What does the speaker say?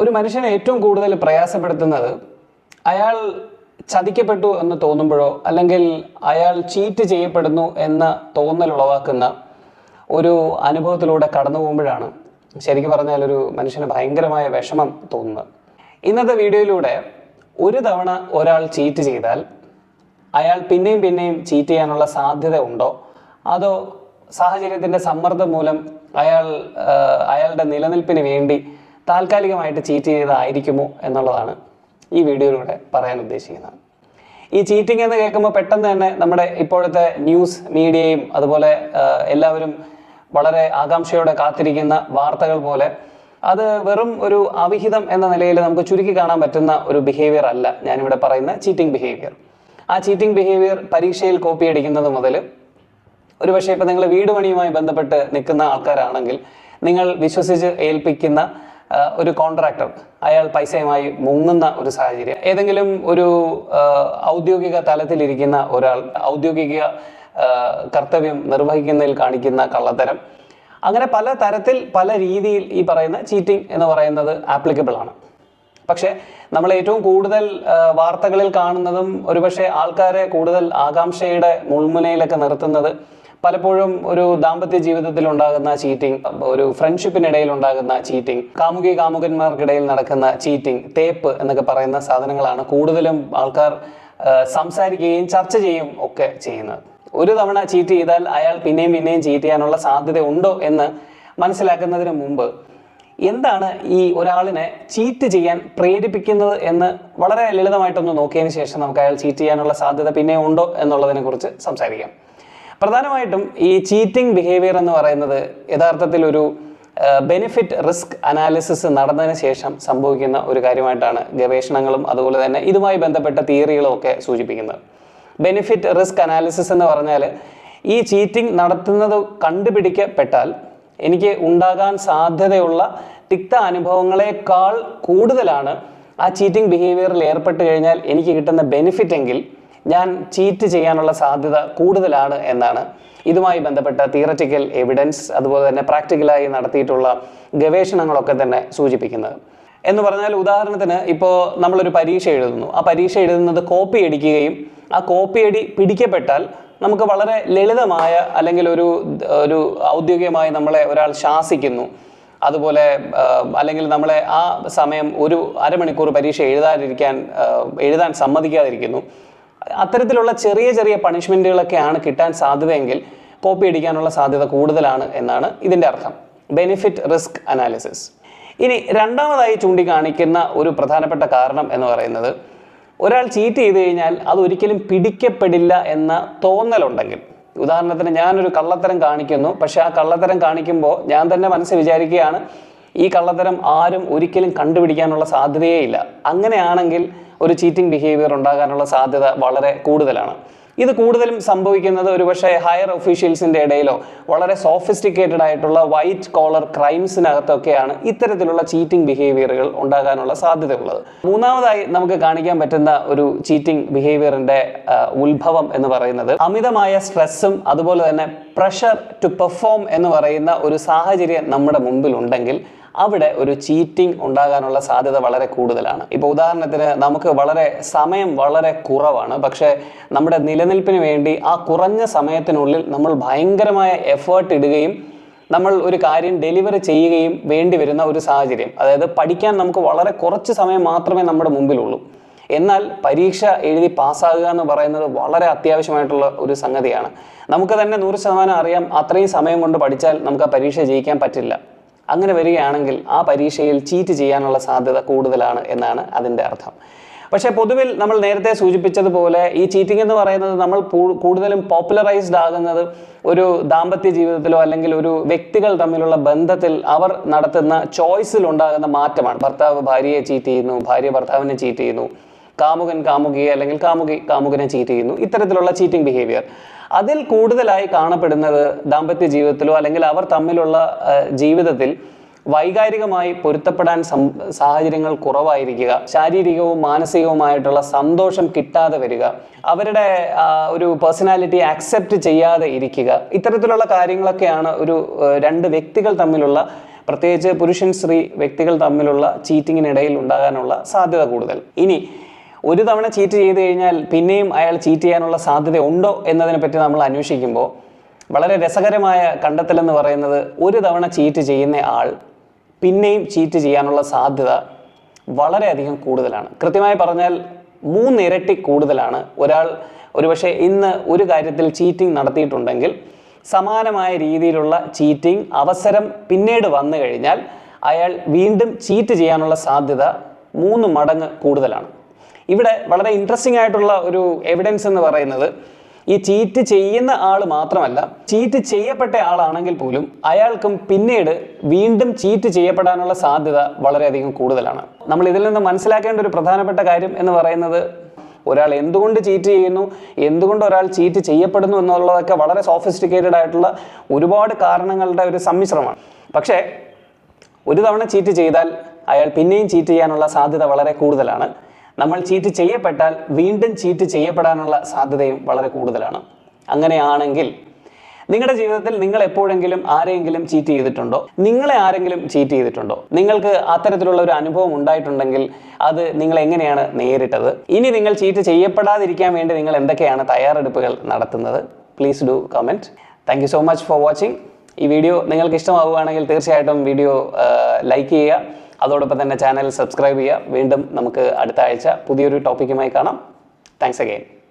ഒരു മനുഷ്യനെ ഏറ്റവും കൂടുതൽ പ്രയാസപ്പെടുത്തുന്നത് അയാൾ ചതിക്കപ്പെട്ടു എന്ന് തോന്നുമ്പോഴോ അല്ലെങ്കിൽ അയാൾ ചീറ്റ് ചെയ്യപ്പെടുന്നു എന്ന തോന്നൽ ഉളവാക്കുന്ന ഒരു അനുഭവത്തിലൂടെ കടന്നു പോകുമ്പോഴാണ് ശരിക്കും പറഞ്ഞാൽ ഒരു മനുഷ്യന് ഭയങ്കരമായ വിഷമം തോന്നുന്നത്. ഇന്നത്തെ വീഡിയോയിലൂടെ ഒരു തവണ ഒരാൾ ചീറ്റ് ചെയ്താൽ അയാൾ പിന്നെയും പിന്നെയും ചീറ്റ് ചെയ്യാനുള്ള സാധ്യത ഉണ്ടോ, അതോ സാഹചര്യത്തിൻ്റെ സമ്മർദ്ദം മൂലം അയാളുടെ നിലനിൽപ്പിന് വേണ്ടി താൽക്കാലികമായിട്ട് ചീറ്റ് ചെയ്തതായിരിക്കുമോ എന്നുള്ളതാണ് ഈ വീഡിയോയിലൂടെ പറയാൻ ഉദ്ദേശിക്കുന്നത്. ഈ ചീറ്റിംഗ് എന്ന് കേൾക്കുമ്പോൾ പെട്ടെന്ന് തന്നെ നമ്മുടെ ഇപ്പോഴത്തെ ന്യൂസ് മീഡിയയും അതുപോലെ എല്ലാവരും വളരെ ആകാംക്ഷയോടെ കാത്തിരിക്കുന്ന വാർത്തകൾ പോലെ അത് വെറും ഒരു അവിഹിതം എന്ന നിലയിൽ നമുക്ക് ചുരുക്കി കാണാൻ പറ്റുന്ന ഒരു ബിഹേവിയർ അല്ല ഞാനിവിടെ പറയുന്ന ചീറ്റിംഗ് ബിഹേവിയർ. ആ ചീറ്റിംഗ് ബിഹേവിയർ പരീക്ഷയിൽ കോപ്പി അടിക്കുന്നത് മുതൽ ഒരുപക്ഷെ ഇപ്പം നിങ്ങൾ വീട് പണിയുമായി ബന്ധപ്പെട്ട് നിൽക്കുന്ന ആൾക്കാരാണെങ്കിൽ നിങ്ങൾ വിശ്വസിച്ച് ഏൽപ്പിക്കുന്ന ഒരു കോൺട്രാക്ടർ അയാൾ പൈസയുമായി മുങ്ങുന്ന ഒരു സാഹചര്യം, ഏതെങ്കിലും ഒരു ഔദ്യോഗിക തലത്തിലിരിക്കുന്ന ഒരാൾ ഔദ്യോഗിക കർത്തവ്യം നിർവഹിക്കുന്നതിൽ കാണിക്കുന്ന കള്ളത്തരം, അങ്ങനെ പല തരത്തിൽ പല രീതിയിൽ ഈ പറയുന്ന ചീറ്റിംഗ് എന്ന് പറയുന്നത് ആപ്ലിക്കബിൾ ആണ്. പക്ഷേ നമ്മൾ ഏറ്റവും കൂടുതൽ വാർത്തകളിൽ കാണുന്നതും ഒരുപക്ഷെ ആൾക്കാരെ കൂടുതൽ ആകാംക്ഷയുടെ മുൾമുനയിലൊക്കെ നിർത്തുന്നത് പലപ്പോഴും ഒരു ദാമ്പത്യ ജീവിതത്തിൽ ഉണ്ടാകുന്ന ചീറ്റിംഗ്, ഒരു ഫ്രണ്ട്ഷിപ്പിനിടയിൽ ഉണ്ടാകുന്ന ചീറ്റിംഗ്, കാമുകന്മാർക്കിടയിൽ നടക്കുന്ന ചീറ്റിംഗ്, തേപ്പ് എന്നൊക്കെ പറയുന്ന സാധനങ്ങളാണ് കൂടുതലും ആൾക്കാർ സംസാരിക്കുകയും ചർച്ച ചെയ്യുകയും ഒക്കെ ചെയ്യുന്നത്. ഒരു തവണ ചീറ്റ് ചെയ്താൽ അയാൾ പിന്നെയും പിന്നെയും ചീറ്റ് ചെയ്യാനുള്ള സാധ്യത ഉണ്ടോ എന്ന് മനസ്സിലാക്കുന്നതിന് മുമ്പ് എന്താണ് ഈ ഒരാളിനെ ചീറ്റ് ചെയ്യാൻ പ്രേരിപ്പിക്കുന്നത് എന്ന് വളരെ ലളിതമായിട്ടൊന്ന് നോക്കിയതിന് ശേഷം നമുക്ക് അയാൾ ചീറ്റ് ചെയ്യാനുള്ള സാധ്യത പിന്നെ ഉണ്ടോ എന്നുള്ളതിനെ കുറിച്ച് സംസാരിക്കാം. പ്രധാനമായിട്ടും ഈ ചീറ്റിംഗ് ബിഹേവിയർ എന്ന് പറയുന്നത് യഥാർത്ഥത്തിൽ ഒരു ബെനിഫിറ്റ് റിസ്ക് അനാലിസിസ് നടന്നതിന് ശേഷം സംഭവിക്കുന്ന ഒരു കാര്യമായിട്ടാണ് ഗവേഷണങ്ങളും അതുപോലെ തന്നെ ഇതുമായി ബന്ധപ്പെട്ട തിയറികളും ഒക്കെ സൂചിപ്പിക്കുന്നത്. ബെനിഫിറ്റ് റിസ്ക് അനാലിസിസ് എന്ന് പറഞ്ഞാൽ ഈ ചീറ്റിംഗ് നടത്തുന്നത് കണ്ടുപിടിക്കപ്പെട്ടാൽ എനിക്ക് ഉണ്ടാകാൻ സാധ്യതയുള്ള തിക്ത അനുഭവങ്ങളെക്കാൾ കൂടുതലാണ് ആ ചീറ്റിംഗ് ബിഹേവിയറിൽ ഏർപ്പെട്ട് കഴിഞ്ഞാൽ എനിക്ക് കിട്ടുന്ന ബെനിഫിറ്റ് എങ്കിൽ ഞാൻ ചീറ്റ് ചെയ്യാനുള്ള സാധ്യത കൂടുതലാണ് എന്നാണ് ഇതുമായി ബന്ധപ്പെട്ട തിയററ്റിക്കൽ എവിഡൻസ് അതുപോലെ തന്നെ പ്രാക്ടിക്കലായി നടത്തിയിട്ടുള്ള ഗവേഷണങ്ങളൊക്കെ തന്നെ സൂചിപ്പിക്കുന്നത്. എന്ന് പറഞ്ഞാൽ ഉദാഹരണത്തിന് ഇപ്പോൾ നമ്മളൊരു പരീക്ഷ എഴുതുന്നു, ആ പരീക്ഷ എഴുതുന്നത് കോപ്പി അടിക്കുകയും ആ കോപ്പി അടി പിടിക്കപ്പെട്ടാൽ നമുക്ക് വളരെ ലളിതമായ അല്ലെങ്കിൽ ഒരു ഔദ്യോഗികമായി നമ്മളെ ഒരാൾ ശാസിക്കുന്നു, അതുപോലെ അല്ലെങ്കിൽ നമ്മളെ ആ സമയം ഒരു അരമണിക്കൂർ പരീക്ഷ എഴുതാൻ സമ്മതിക്കാതിരിക്കുന്നു, അത്തരത്തിലുള്ള ചെറിയ ചെറിയ പണിഷ്മെൻറ്റുകളൊക്കെയാണ് കിട്ടാൻ സാധ്യതയെങ്കിൽ കോപ്പി അടിക്കാനുള്ള സാധ്യത കൂടുതലാണ് എന്നാണ് ഇതിൻ്റെ അർത്ഥം. Benefit risk analysis. ഇനി രണ്ടാമതായി ചൂണ്ടിക്കാണിക്കുന്ന ഒരു പ്രധാനപ്പെട്ട കാരണം എന്ന് പറയുന്നത് ഒരാൾ ചീറ്റ് ചെയ്ത് കഴിഞ്ഞാൽ അതൊരിക്കലും പിടിക്കപ്പെടില്ല എന്ന തോന്നലുണ്ടെങ്കിൽ. ഉദാഹരണത്തിന് ഞാനൊരു കള്ളത്തരം കാണിക്കുന്നു, പക്ഷെ ആ കള്ളത്തരം കാണിക്കുമ്പോൾ ഞാൻ തന്നെ മനസ്സിൽ വിചാരിക്കുകയാണ് ഈ കള്ളത്തരം ആരും ഒരിക്കലും കണ്ടുപിടിക്കാനുള്ള സാധ്യതയേ ഇല്ല. അങ്ങനെയാണെങ്കിൽ ഒരു ചീറ്റിംഗ് ബിഹേവിയർ ഉണ്ടാകാനുള്ള സാധ്യത വളരെ കൂടുതലാണ്. ഇത് കൂടുതലും സംഭവിക്കുന്നത് ഒരുപക്ഷെ ഹയർ ഒഫീഷ്യൽസിൻ്റെ ഇടയിലോ വളരെ സോഫിസ്റ്റിക്കേറ്റഡ് ആയിട്ടുള്ള വൈറ്റ് കോളർ ക്രൈംസിനകത്തൊക്കെയാണ് ഇത്തരത്തിലുള്ള ചീറ്റിംഗ് ബിഹേവിയറുകൾ ഉണ്ടാകാനുള്ള സാധ്യതയുള്ളത്. മൂന്നാമതായി നമുക്ക് കാണിക്കാൻ പറ്റുന്ന ഒരു ചീറ്റിംഗ് ബിഹേവിയറിൻ്റെ ഉത്ഭവം എന്ന് പറയുന്നത് അമിതമായ സ്ട്രെസ്സും അതുപോലെ തന്നെ പ്രഷർ ടു പെർഫോം എന്ന് പറയുന്ന ഒരു സാഹചര്യം നമ്മുടെ മുമ്പിലുണ്ടെങ്കിൽ അവിടെ ഒരു ചീറ്റിംഗ് ഉണ്ടാകാനുള്ള സാധ്യത വളരെ കൂടുതലാണ്. ഇപ്പോൾ ഉദാഹരണത്തിന് നമുക്ക് സമയം വളരെ കുറവാണ്, പക്ഷേ നമ്മുടെ നിലനിൽപ്പിന് വേണ്ടി ആ കുറഞ്ഞ സമയത്തിനുള്ളിൽ നമ്മൾ ഭയങ്കരമായ എഫേർട്ട് ഇടുകയും നമ്മൾ ഒരു കാര്യം ഡെലിവറി ചെയ്യുകയും വേണ്ടി വരുന്ന ഒരു സാഹചര്യം. അതായത് പഠിക്കാൻ നമുക്ക് വളരെ കുറച്ച് സമയം മാത്രമേ നമ്മുടെ മുമ്പിലുള്ളൂ, എന്നാൽ പരീക്ഷ എഴുതി പാസ്സാകുക എന്ന് പറയുന്നത് വളരെ അത്യാവശ്യമായിട്ടുള്ള ഒരു സംഗതിയാണ്. നമുക്ക് തന്നെ 100% അറിയാം അത്രയും സമയം കൊണ്ട് പഠിച്ചാൽ നമുക്ക് ആ പരീക്ഷ ജയിക്കാൻ പറ്റില്ല. അങ്ങനെ വരികയാണെങ്കിൽ ആ പരീക്ഷയിൽ ചീറ്റ് ചെയ്യാനുള്ള സാധ്യത കൂടുതലാണ് എന്നാണ് അതിൻ്റെ അർത്ഥം. പക്ഷേ പൊതുവിൽ നമ്മൾ നേരത്തെ സൂചിപ്പിച്ചതുപോലെ ഈ ചീറ്റിംഗ് എന്ന് പറയുന്നത് നമ്മൾ കൂടുതലും പോപ്പുലറൈസ്ഡ് ആകുന്നത് ഒരു ദാമ്പത്യ ജീവിതത്തിലോ അല്ലെങ്കിൽ ഒരു വ്യക്തികൾ തമ്മിലുള്ള ബന്ധത്തിൽ അവർ നടത്തുന്ന ചോയ്സിൽ ഉണ്ടാകുന്ന മാറ്റമാണ്. ഭർത്താവ് ഭാര്യയെ ചീറ്റ് ചെയ്യുന്നു, ഭാര്യ ഭർത്താവിനെ ചീറ്റ് ചെയ്യുന്നു, കാമുകൻ കാമുകിയെ അല്ലെങ്കിൽ കാമുകി കാമുകനെ ചീറ്റ് ചെയ്യുന്നു. ഇത്തരത്തിലുള്ള ചീറ്റിംഗ് ബിഹേവിയർ അതിൽ കൂടുതലായി കാണപ്പെടുന്നത് ദാമ്പത്യ ജീവിതത്തിലോ അല്ലെങ്കിൽ അവർ തമ്മിലുള്ള ജീവിതത്തിൽ വൈകാരികമായി പൊരുത്തപ്പെടാൻ സാഹചര്യങ്ങൾ കുറവായിരിക്കുക, ശാരീരികവും മാനസികവുമായിട്ടുള്ള സന്തോഷം കിട്ടാതെ വരിക, അവരുടെ ഒരു പേഴ്സണാലിറ്റി ആക്സെപ്റ്റ് ചെയ്യാതെ ഇരിക്കുക, ഇത്തരത്തിലുള്ള കാര്യങ്ങളൊക്കെയാണ് രണ്ട് വ്യക്തികൾ തമ്മിലുള്ള പ്രത്യേകിച്ച് പുരുഷൻ സ്ത്രീ വ്യക്തികൾ തമ്മിലുള്ള ചീറ്റിങ്ങിനിടയിൽ ഉണ്ടാകാനുള്ള സാധ്യത കൂടുതൽ. ഇനി ഒരു തവണ ചീറ്റ് ചെയ്ത് കഴിഞ്ഞാൽ പിന്നെയും അയാൾ ചീറ്റ് ചെയ്യാനുള്ള സാധ്യത ഉണ്ടോ എന്നതിനെ പറ്റി നമ്മൾ അന്വേഷിക്കുമ്പോൾ വളരെ രസകരമായ കണ്ടെത്തലെന്ന് പറയുന്നത്, ഒരു തവണ ചീറ്റ് ചെയ്യുന്ന ആൾ പിന്നെയും ചീറ്റ് ചെയ്യാനുള്ള സാധ്യത വളരെയധികം കൂടുതലാണ്. കൃത്യമായി പറഞ്ഞാൽ 3 ഇരട്ടി കൂടുതലാണ്. ഒരാൾ ഒരുപക്ഷെ ഇന്ന് ഒരു കാര്യത്തിൽ ചീറ്റിംഗ് നടത്തിയിട്ടുണ്ടെങ്കിൽ സമാനമായ രീതിയിലുള്ള ചീറ്റിംഗ് അവസരം പിന്നീട് വന്നു കഴിഞ്ഞാൽ അയാൾ വീണ്ടും ചീറ്റ് ചെയ്യാനുള്ള സാധ്യത 3 മടങ്ങ് കൂടുതലാണ്. ഇവിടെ വളരെ ഇൻട്രസ്റ്റിംഗ് ആയിട്ടുള്ള ഒരു എവിഡൻസ് എന്ന് പറയുന്നത്, ഈ ചീറ്റ് ചെയ്യുന്ന ആൾ മാത്രമല്ല, ചീറ്റ് ചെയ്യപ്പെട്ട ആളാണെങ്കിൽ പോലും അയാൾക്കും പിന്നീട് വീണ്ടും ചീറ്റ് ചെയ്യപ്പെടാനുള്ള സാധ്യത വളരെയധികം കൂടുതലാണ്. നമ്മൾ ഇതിൽ നിന്ന് മനസ്സിലാക്കേണ്ട ഒരു പ്രധാനപ്പെട്ട കാര്യം എന്ന് പറയുന്നത്, ഒരാൾ എന്തുകൊണ്ട് ചീറ്റ് ചെയ്യുന്നു, എന്തുകൊണ്ട് ഒരാൾ ചീറ്റ് ചെയ്യപ്പെടുന്നു എന്നുള്ളതൊക്കെ വളരെ സോഫിസ്റ്റിക്കേറ്റഡ് ആയിട്ടുള്ള ഒരുപാട് കാരണങ്ങളുടെ ഒരു സമ്മിശ്രമാണ്. പക്ഷേ ഒരു തവണ ചീറ്റ് ചെയ്താൽ അയാൾ പിന്നെയും ചീറ്റ് ചെയ്യാനുള്ള സാധ്യത വളരെ കൂടുതലാണ്. നമ്മൾ ചീറ്റ് ചെയ്യപ്പെട്ടാൽ വീണ്ടും ചീറ്റ് ചെയ്യപ്പെടാനുള്ള സാധ്യതയും വളരെ കൂടുതലാണ്. അങ്ങനെയാണെങ്കിൽ നിങ്ങളുടെ ജീവിതത്തിൽ നിങ്ങൾ എപ്പോഴെങ്കിലും ആരെങ്കിലും ചീറ്റ് ചെയ്തിട്ടുണ്ടോ? നിങ്ങളെ ആരെങ്കിലും ചീറ്റ് ചെയ്തിട്ടുണ്ടോ? നിങ്ങൾക്ക് അത്തരത്തിലുള്ള ഒരു അനുഭവം ഉണ്ടായിട്ടുണ്ടെങ്കിൽ അത് നിങ്ങൾ എങ്ങനെയാണ് നേരിട്ടത്? ഇനി നിങ്ങൾ ചീറ്റ് ചെയ്യപ്പെടാതിരിക്കാൻ വേണ്ടി നിങ്ങൾ എന്തൊക്കെയാണ് തയ്യാറെടുപ്പുകൾ നടത്തുന്നത്? Please do comment. Thank you so much for watching. ഈ വീഡിയോ നിങ്ങൾക്ക് ഇഷ്ടമാവുകയാണെങ്കിൽ തീർച്ചയായിട്ടും വീഡിയോ ലൈക്ക് ചെയ്യുക. അതോടൊപ്പം തന്നെ ചാനൽ സബ്സ്ക്രൈബ് ചെയ്യുക. വീണ്ടും നമുക്ക് അടുത്ത ആഴ്ച പുതിയൊരു ടോപ്പിക്കുമായി കാണാം. Thanks again.